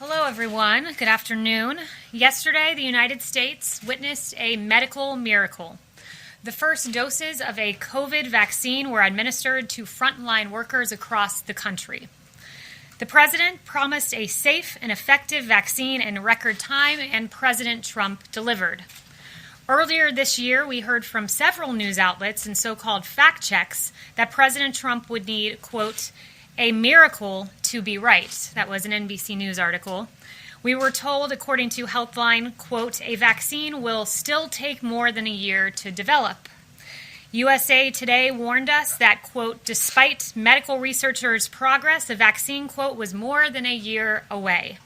Hello, everyone. Good afternoon. Yesterday, the United States witnessed a medical miracle. The first doses of a COVID vaccine were administered to frontline workers across the country. The president promised a safe and effective vaccine in record time, and President Trump delivered. Earlier this year, we heard from several news outlets and so-called fact checks that President Trump would need, quote, a miracle to be right. That was an NBC News article. We were told, according to Healthline, quote, a vaccine will still take more than a year to develop. USA Today warned us that, quote, despite medical researchers' progress, the vaccine, quote, was more than a year away.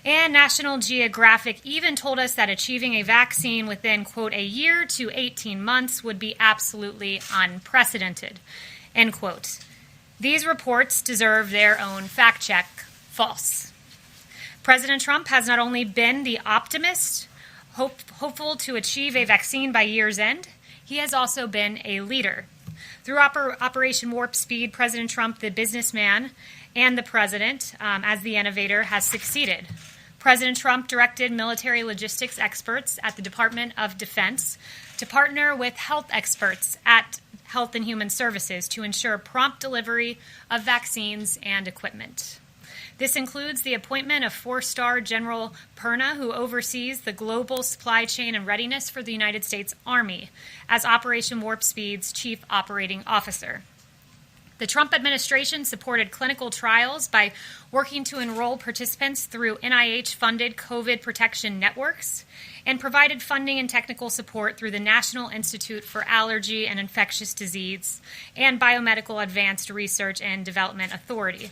And National Geographic even told us that achieving a vaccine within, quote, a year to 18 months would be absolutely unprecedented, end quote. These reports deserve their own fact check. False. President Trump has not only been the optimist, hopeful to achieve a vaccine by year's end, he has also been a leader. Through Operation Warp Speed, President Trump, the businessman, and the president, as the innovator, has succeeded. President Trump directed military logistics experts at the Department of Defense to partner with health experts at Health and Human Services to ensure prompt delivery of vaccines and equipment. This includes the appointment of 4-star General Perna, who oversees the global supply chain and readiness for the United States Army, as Operation Warp Speed's chief operating officer. The Trump administration supported clinical trials by working to enroll participants through NIH-funded COVID protection networks and provided funding and technical support through the National Institute for Allergy and Infectious Disease and Biomedical Advanced Research and Development Authority.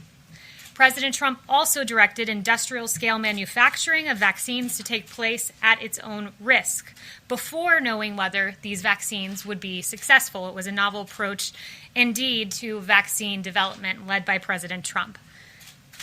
President Trump also directed industrial-scale manufacturing of vaccines to take place at its own risk before knowing whether these vaccines would be successful. It was a novel approach, indeed, to vaccine development led by President Trump.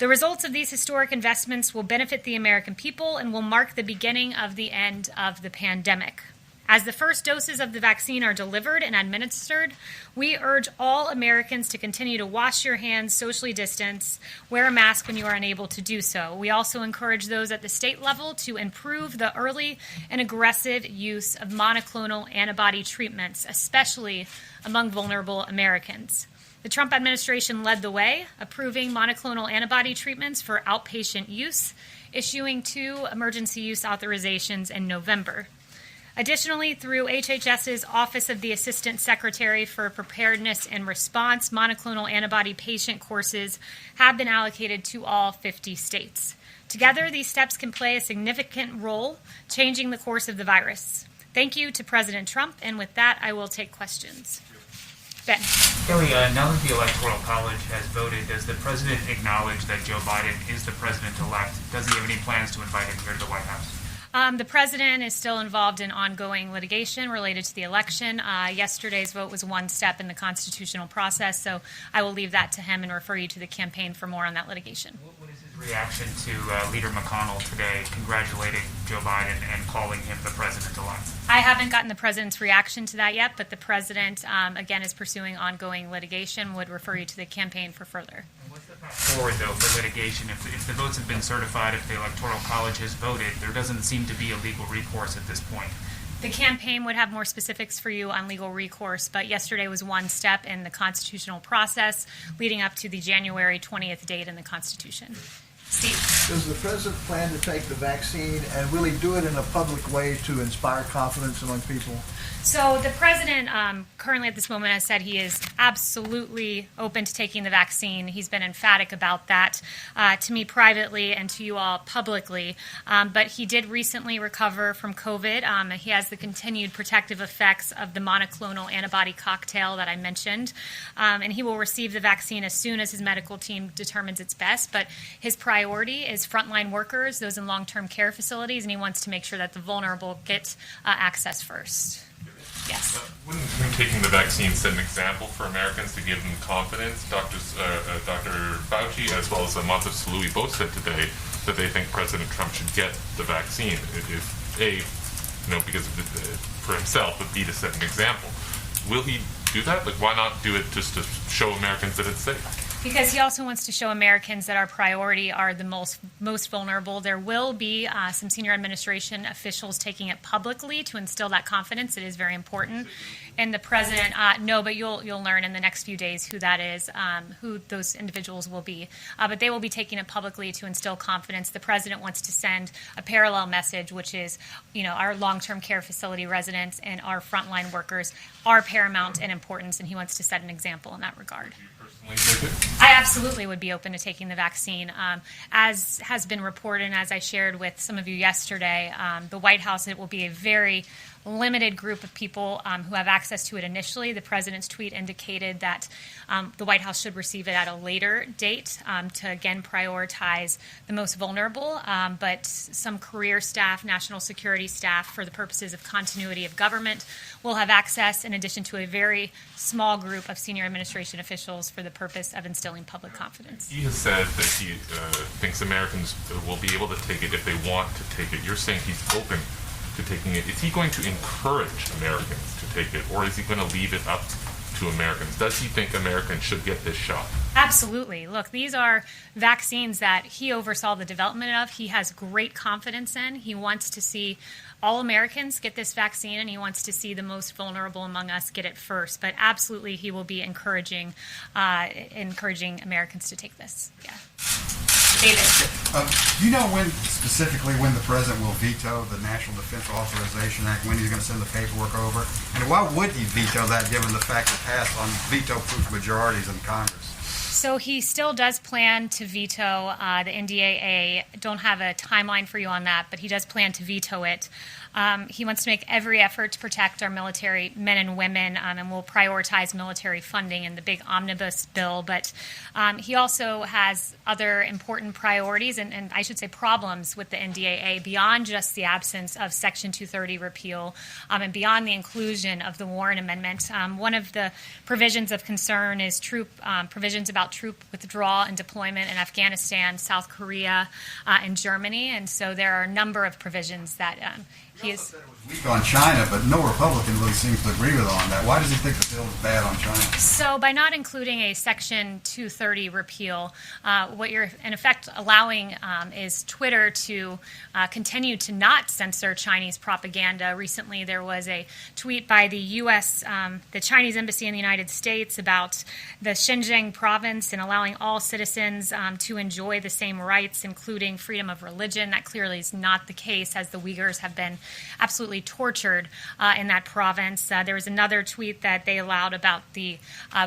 The results of these historic investments will benefit the American people and will mark the beginning of the end of the pandemic. As the first doses of the vaccine are delivered and administered, we urge all Americans to continue to wash your hands, socially distance, wear a mask when you are unable to do so. We also encourage those at the state level to improve the early and aggressive use of monoclonal antibody treatments, especially among vulnerable Americans. The Trump administration led the way, approving monoclonal antibody treatments for outpatient use, issuing 2 emergency use authorizations in November. Additionally, through HHS's Office of the Assistant Secretary for Preparedness and Response, monoclonal antibody patient courses have been allocated to all 50 states. Together, these steps can play a significant role changing the course of the virus. Thank you to President Trump, and with that, I will take questions. Ben. Kelly, now that the Electoral College has voted, does the president acknowledge that Joe Biden is the president-elect? Does he have any plans to invite him here to the White House? The president is still involved in ongoing litigation related to the election. Yesterday's vote was one step in the constitutional process, so I will leave that to him and refer you to the campaign for more on that litigation. What is his reaction to Leader McConnell today congratulating Joe Biden and calling him the president-elect? I haven't gotten the president's reaction to that yet, but the president, again, is pursuing ongoing litigation, would refer you to the campaign for further. What's the path forward, though, for litigation? If the votes have been certified, if the Electoral College has voted, there doesn't seem to be a legal recourse at this point. The campaign would have more specifics for you on legal recourse, but yesterday was one step in the constitutional process leading up to the January 20th date in the Constitution. Steve. Does the president plan to take the vaccine and really do it in a public way to inspire confidence among people? So the president currently at this moment has said he is absolutely open to taking the vaccine. He's been emphatic about that to me privately and to you all publicly. But he did recently recover from COVID. He has the continued protective effects of the monoclonal antibody cocktail that I mentioned. And he will receive the vaccine as soon as his medical team determines it's best. But his priority is frontline workers, those in long-term care facilities, and he wants to make sure that the vulnerable get access first. Yes. Wouldn't him taking the vaccine set an example for Americans to give them confidence? Dr. Fauci, as well as Montef Slaoui, both said today that they think President Trump should get the vaccine. If A, because for himself, but B, to set an example. Will he do that? Like, why not do it just to show Americans that it's safe? Because he also wants to show Americans that our priority are the most vulnerable. There will be some senior administration officials taking it publicly to instill that confidence. It is very important. And the president, no, but you'll learn in the next few days who that is, who those individuals will be. But they will be taking it publicly to instill confidence. The president wants to send a parallel message, which is, our long-term care facility residents and our frontline workers are paramount in importance, and he wants to set an example in that regard. I absolutely would be open to taking the vaccine. As has been reported and as I shared with some of you yesterday, the White House, it will be a very limited group of people who have access to it initially. The president's tweet indicated that the White House should receive it at a later date to, again, prioritize the most vulnerable. But some career staff, national security staff, for the purposes of continuity of government, will have access, in addition to a very small group of senior administration officials for the purpose of instilling public confidence. He has said that he thinks Americans will be able to take it if they want to take it. You're saying he's open to taking it. Is he going to encourage Americans to take it, or is he going to leave it up to Americans? Does he think Americans should get this shot? Absolutely. Look, these are vaccines that he oversaw the development of. He has great confidence in. He wants to see all Americans get this vaccine, and he wants to see the most vulnerable among us get it first. But absolutely, he will be encouraging Americans to take this. Yeah. David. Do you know specifically when the president will veto the National Defense Authorization Act, when he's going to send the paperwork over? And why would he veto that, given the fact it passed on veto-proof majorities in Congress? So he still does plan to veto the NDAA. Don't have a timeline for you on that, but he does plan to veto it. He wants to make every effort to protect our military men and women, and will prioritize military funding in the big omnibus bill. But he also has other important priorities and I should say problems with the NDAA beyond just the absence of Section 230 repeal and beyond the inclusion of the Warren Amendment. One of the provisions of concern is provisions about troop withdrawal and deployment in Afghanistan, South Korea, and Germany. And so there are a number of provisions that he is. Said it was weak on China, but no Republican really seems to agree with him on that. Why does he think the bill is bad on China? So by not including a Section 230 repeal, what you're in effect allowing is Twitter to continue to not censor Chinese propaganda. Recently, there was a tweet by the U.S., the Chinese Embassy in the United States, about the Xinjiang province and allowing all citizens to enjoy the same rights, including freedom of religion. That clearly is not the case, as the Uyghurs have been absolutely tortured in that province. There was another tweet that they allowed about the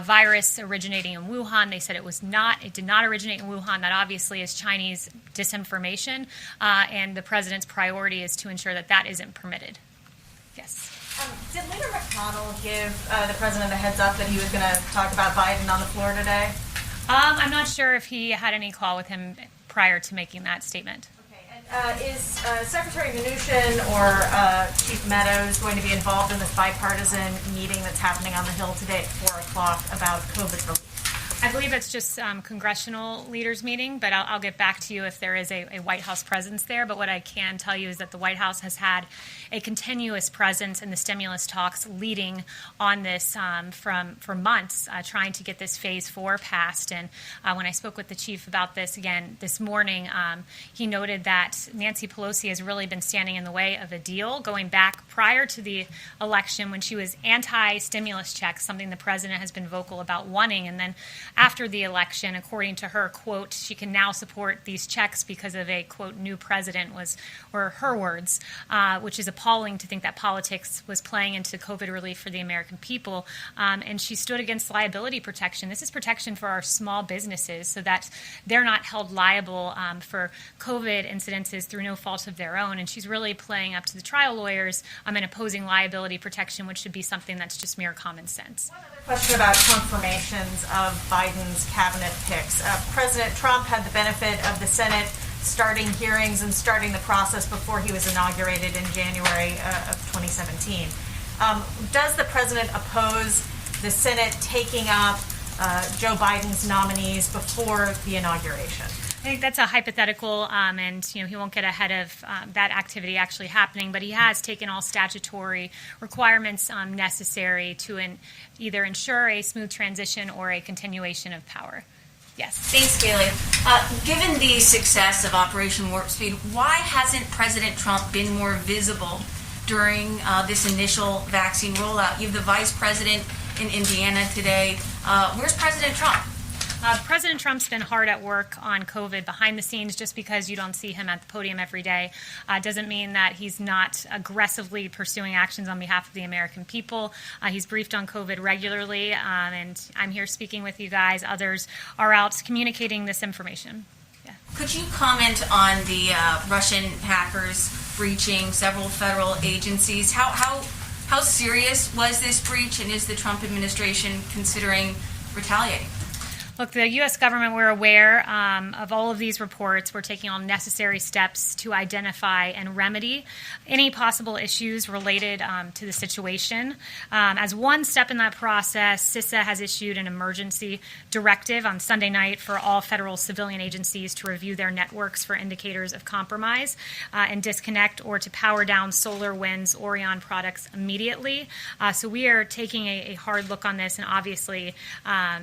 virus originating in Wuhan. They said it did not originate in Wuhan. That obviously is Chinese disinformation, and the president's priority is to ensure that that isn't permitted. Yes. Did Leader McConnell give the president a heads up that he was going to talk about Biden on the floor today? I'm not sure if he had any call with him prior to making that statement. Is Secretary Mnuchin or Chief Meadows going to be involved in this bipartisan meeting that's happening on the Hill today at 4 o'clock about COVID relief? I believe it's just congressional leaders meeting, but I'll get back to you if there is a White House presence there. But what I can tell you is that the White House has had a continuous presence in the stimulus talks leading on this for months, trying to get this Phase 4 passed. And when I spoke with the chief about this again this morning, he noted that Nancy Pelosi has really been standing in the way of a deal going back prior to the election when she was anti-stimulus checks, something the president has been vocal about wanting. And then after the election, according to her, quote, she can now support these checks because of a, quote, new president were her words, which is appalling to think that politics was playing into COVID relief for the American people. And she stood against liability protection. This is protection for our small businesses so that they're not held liable for COVID incidences through no fault of their own. And she's really playing up to the trial lawyers and opposing liability protection, which should be something that's just mere common sense. One other question about confirmations of Biden's cabinet picks. President Trump had the benefit of the Senate starting hearings and starting the process before he was inaugurated in January of 2017. Does the president oppose the Senate taking up Joe Biden's nominees before the inauguration? I think that's a hypothetical, and he won't get ahead of that activity actually happening. But he has taken all statutory requirements necessary to either ensure a smooth transition or a continuation of power. Yes. Thanks, Gailey. Given the success of Operation Warp Speed, why hasn't President Trump been more visible during this initial vaccine rollout? You have the vice president in Indiana today. Where's President Trump? President Trump's been hard at work on COVID behind the scenes. Just because you don't see him at the podium every day doesn't mean that he's not aggressively pursuing actions on behalf of the American people. He's briefed on COVID regularly, and I'm here speaking with you guys. Others are out communicating this information. Yeah. Could you comment on the Russian hackers breaching several federal agencies? How serious was this breach, and is the Trump administration considering retaliating? Look, the U.S. government, we're aware of all of these reports. We're taking all necessary steps to identify and remedy any possible issues related to the situation. As one step in that process, CISA has issued an emergency directive on Sunday night for all federal civilian agencies to review their networks for indicators of compromise and disconnect or to power down SolarWinds Orion products immediately. So we are taking a hard look on this and obviously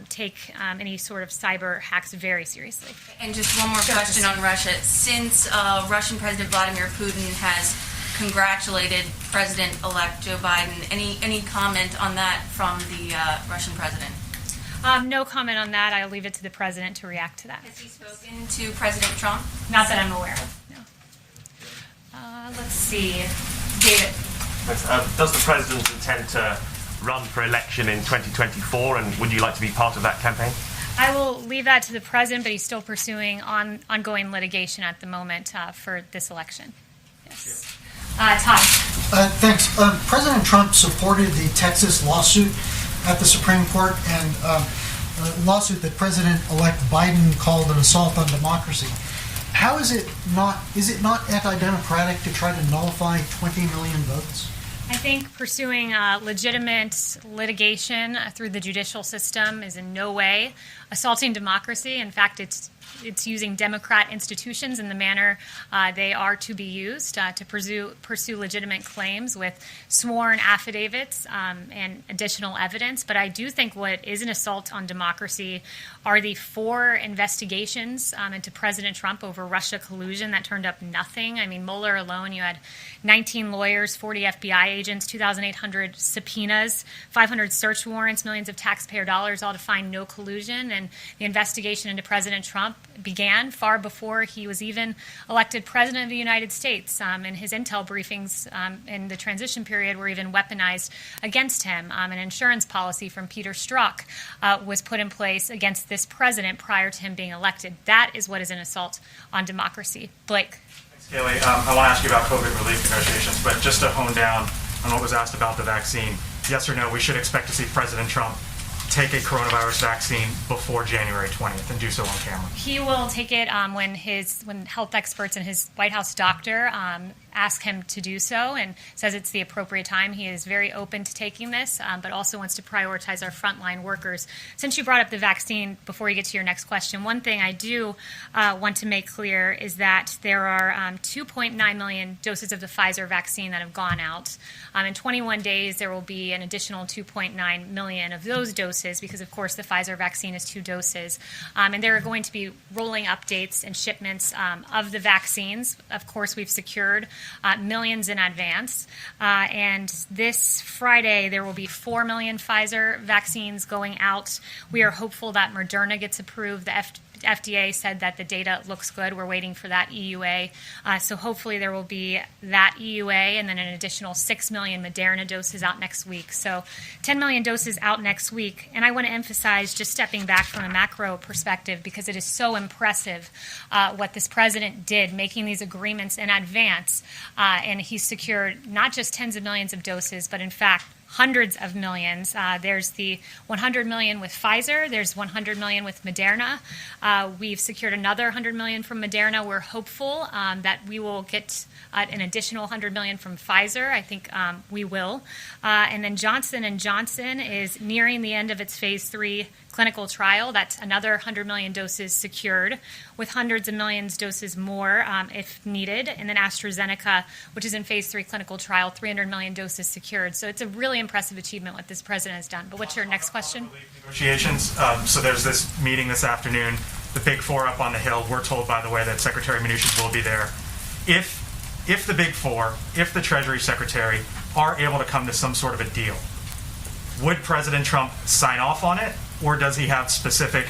take any sort of cyber hacks very seriously. And just one more question on Russia. Since Russian President Vladimir Putin has congratulated President-elect Joe Biden, any comment on that from the Russian president? No comment on that. I'll leave it to the president to react to that. Has he spoken to President Trump? Not that I'm aware of. No. Let's see. David. Does the president intend to run for election in 2024, and would you like to be part of that campaign? I will leave that to the president, but he's still pursuing ongoing litigation at the moment for this election. Yes. Todd. Thanks. President Trump supported the Texas lawsuit at the Supreme Court, and a lawsuit that President-elect Biden called an assault on democracy. How is it not anti-democratic to try to nullify 20 million votes? I think pursuing legitimate litigation through the judicial system is in no way assaulting democracy. In fact, it's using Democrat institutions in the manner they are to be used to pursue legitimate claims with sworn affidavits and additional evidence. But I do think what is an assault on democracy are the 4 investigations into President Trump over Russia collusion that turned up nothing. I mean, Mueller alone, you had 19 lawyers, 40 FBI agents, 2,800 subpoenas, 500 search warrants, millions of taxpayer dollars, all to find no collusion. And the investigation into President Trump began far before he was even elected president of the United States. And his intel briefings in the transition period were even weaponized against him. An insurance policy from Peter Strzok was put in place against this president prior to him being elected. That is what is an assault on democracy. Blake. Thanks, Kaylee. I want to ask you about COVID relief negotiations, but just to hone down on what was asked about the vaccine, yes or no, we should expect to see President Trump take a coronavirus vaccine before January 20th and do so on camera? He will take it when health experts and his White House doctor ask him to do so and says it's the appropriate time. He is very open to taking this, but also wants to prioritize our frontline workers. Since you brought up the vaccine, before you get to your next question, one thing I do want to make clear is that there are 2.9 million doses of the Pfizer vaccine that have gone out. In 21 days, there will be an additional 2.9 million of those doses because, of course, the Pfizer vaccine is 2 doses. And there are going to be rolling updates and shipments of the vaccines. Of course, we've secured millions in advance. And this Friday, there will be 4 million Pfizer vaccines going out. We are hopeful that Moderna gets approved. The FDA said that the data looks good. We're waiting for that EUA. So hopefully there will be that EUA and then an additional 6 million Moderna doses out next week. So 10 million doses out next week. And I want to emphasize, just stepping back from a macro perspective, because it is so impressive what this president did, making these agreements in advance. And he secured not just tens of millions of doses, but in fact, hundreds of millions. There's the 100 million with Pfizer. There's 100 million with Moderna. We've secured another 100 million from Moderna. We're hopeful that we will get an additional 100 million from Pfizer. I think we will. And then Johnson & Johnson is nearing the end of its phase 3 clinical trial. That's another 100 million doses secured, with hundreds of millions doses more if needed. And then AstraZeneca, which is in phase 3 clinical trial, 300 million doses secured. So it's a really impressive achievement what this president has done. But what's your next question? Negotiations. So there's this meeting this afternoon, the Big Four up on the Hill. We're told, by the way, that Secretary Mnuchin will be there. If the Big Four, if the Treasury Secretary are able to come to some sort of a deal, would President Trump sign off on it, or does he have specific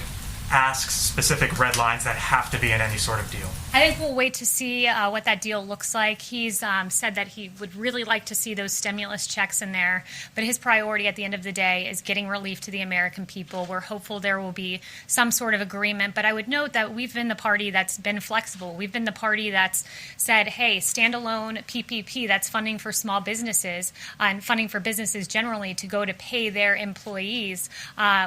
asks, specific red lines that have to be in any sort of deal? I think we'll wait to see what that deal looks like. He's said that he would really like to see those stimulus checks in there, but his priority at the end of the day is getting relief to the American people. We're hopeful there will be some sort of agreement, but I would note that we've been the party that's been flexible. We've been the party that's said, hey, standalone PPP, that's funding for small businesses and funding for businesses generally to go to pay their employees.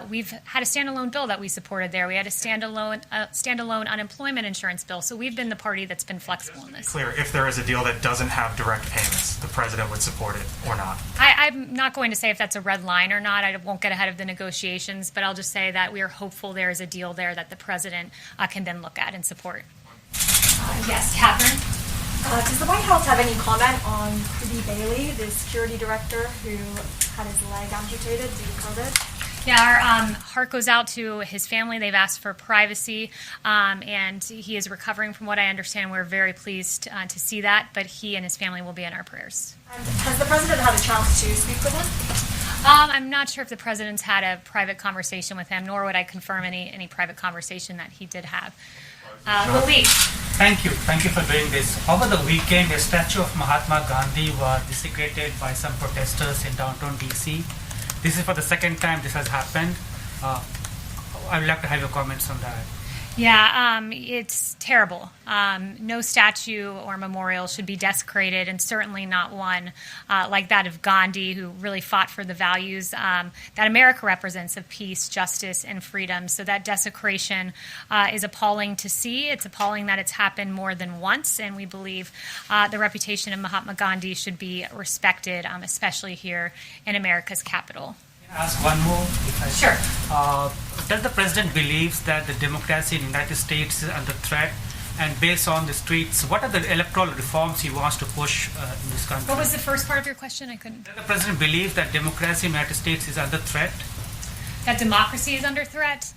We've had a standalone bill that we supported there. We had a standalone unemployment insurance bill. So we've been the party that's been flexible in this. Clear, if there is a deal that doesn't have direct payments, the president would support it or not? I'm not going to say if that's a red line or not. I won't get ahead of the negotiations, but I'll just say that we are hopeful there is a deal there that the president can then look at and support. Yes, Catherine. Does the White House have any comment on Rudy Bailey, the security director who had his leg amputated due to COVID? Yeah, our heart goes out to his family. They've asked for privacy, and he is recovering from what I understand. We're very pleased to see that, but he and his family will be in our prayers. Has the president had a chance to speak with him? I'm not sure if the president's had a private conversation with him, nor would I confirm any private conversation that he did have. Malik. Thank you. Thank you for doing this. Over the weekend, a statue of Mahatma Gandhi was desecrated by some protesters in downtown D.C. This is for the second time this has happened. I would like to have your comments on that. Yeah, it's terrible. No statue or memorial should be desecrated, and certainly not one like that of Gandhi, who really fought for the values that America represents of peace, justice, and freedom. So that desecration is appalling to see. It's appalling that it's happened more than once, and we believe the reputation of Mahatma Gandhi should be respected, especially here in America's capital. Ask one more. Sure. Does the president believes that the democracy in the United States is under threat? And based on the streets, what are the electoral reforms he wants to push in this country? What was the first part of your question? I couldn't. Does the president believe that democracy in the United States is under threat? That democracy is under threat.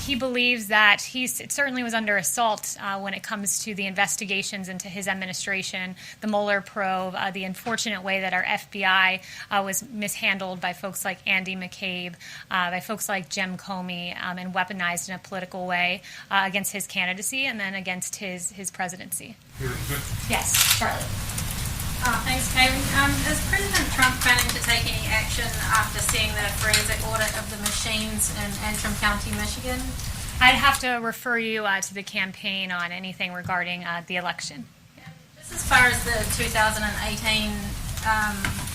He believes that it certainly was under assault when it comes to the investigations into his administration, the Mueller probe, the unfortunate way that our FBI was mishandled by folks like Andy McCabe, by folks like Jim Comey, and weaponized in a political way against his candidacy and then against his presidency. Yes, Charlotte. Thanks, Kaylee. Is President Trump planning to take any action after seeing the forensic audit of the machines in Antrim County, Michigan? I'd have to refer you to the campaign on anything regarding the election. Just as far as the 2018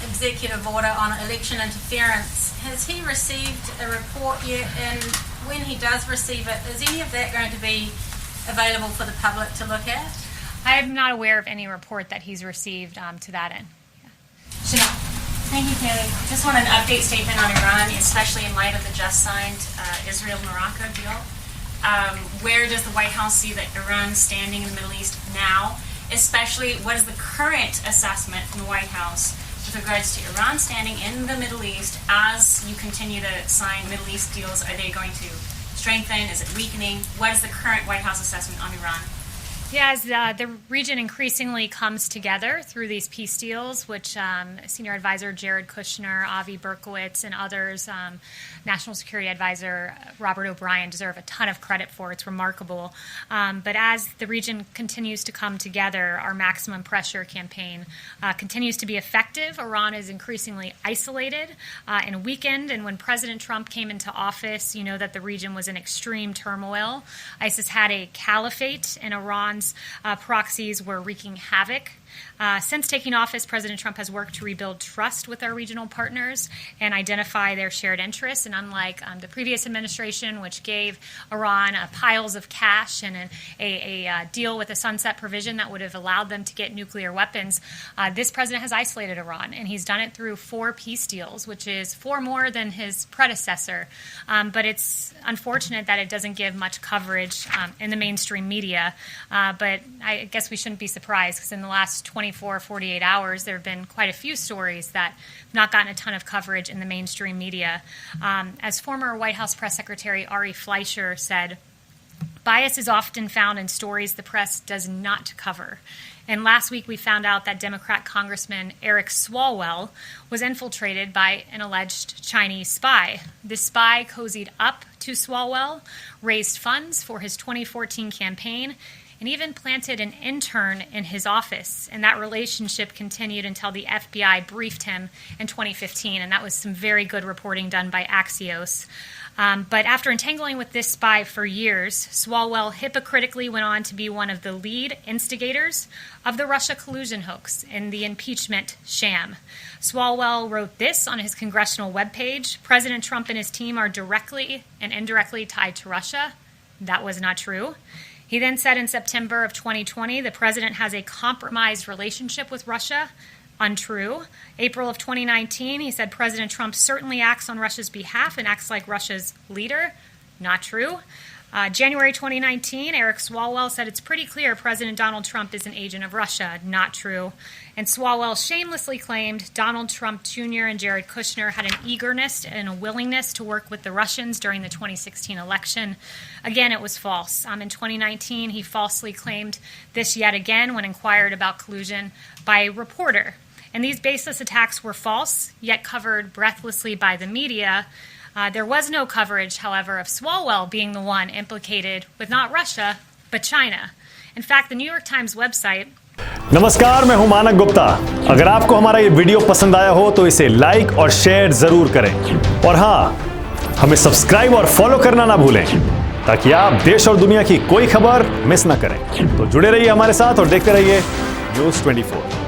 executive order on election interference, has he received a report yet? And when he does receive it, is any of that going to be available for the public to look at? I am not aware of any report that he's received to that end. Yeah. Chanel. Thank you, Kaylee. Just want an update statement on Iran, especially in light of the just signed Israel-Morocco deal. Where does the White House see that Iran standing in the Middle East now? Especially, what is the current assessment from the White House with regards to Iran standing in the Middle East as you continue to sign Middle East deals? Are they going to strengthen? Is it weakening? What is the current White House assessment on Iran? Yeah, as the region increasingly comes together through these peace deals, which Senior Advisor Jared Kushner, Avi Berkowitz, and others, National Security Advisor Robert O'Brien deserve a ton of credit for. It's remarkable. But as the region continues to come together, our maximum pressure campaign continues to be effective. Iran is increasingly isolated and weakened. And when President Trump came into office, you know that the region was in extreme turmoil. ISIS had a caliphate in Iran Iran's proxies were wreaking havoc. Since taking office, President Trump has worked to rebuild trust with our regional partners and identify their shared interests. And unlike the previous administration, which gave Iran piles of cash and a deal with a sunset provision that would have allowed them to get nuclear weapons, this president has isolated Iran, and he's done it through 4 peace deals, which is 4 more than his predecessor. But it's unfortunate that it doesn't give much coverage in the mainstream media. But I guess we shouldn't be surprised, because in the last 24, 48 hours, there have been quite a few stories that have not gotten a ton of coverage in the mainstream media. As former White House Press Secretary Ari Fleischer said, bias is often found in stories the press does not cover. And last week we found out that Democrat Congressman Eric Swalwell was infiltrated by an alleged Chinese spy. This spy cozied up to Swalwell, raised funds for his 2014 campaign, and even planted an intern in his office. And that relationship continued until the FBI briefed him in 2015, and that was some very good reporting done by Axios. But after entangling with this spy for years, Swalwell hypocritically went on to be one of the lead instigators of the Russia collusion hoax and the impeachment sham. Swalwell wrote this on his congressional webpage: President Trump and his team are directly and indirectly tied to Russia. That was not true. He then said in September of 2020, the president has a compromised relationship with Russia. Untrue. April of 2019, he said President Trump certainly acts on Russia's behalf and acts like Russia's leader. Not true. January 2019, Eric Swalwell said it's pretty clear President Donald Trump is an agent of Russia. Not true. And Swalwell shamelessly claimed Donald Trump Jr. and Jared Kushner had an eagerness and a willingness to work with the Russians during the 2016 election. Again, it was false. In 2019, he falsely claimed this yet again when inquired about collusion by a reporter. And these baseless attacks were false, yet covered breathlessly by the media. There was no coverage, however, of Swalwell being the one implicated with not Russia, but China. In fact, the New York Times website... नमस्कार, मैं हूं मानक गुप्ता। अगर आपको हमारा ये video पसंद आया हो तो इसे लाइक और शेयर जरूर करें। और हां, हमें सब्सक्राइब और फॉलो करना ना भूलें, ताकि आप देश और दुनिया की कोई खबर मिस ना करें। तो जुड़े रहिए हमारे साथ और देखते रहिए News 24।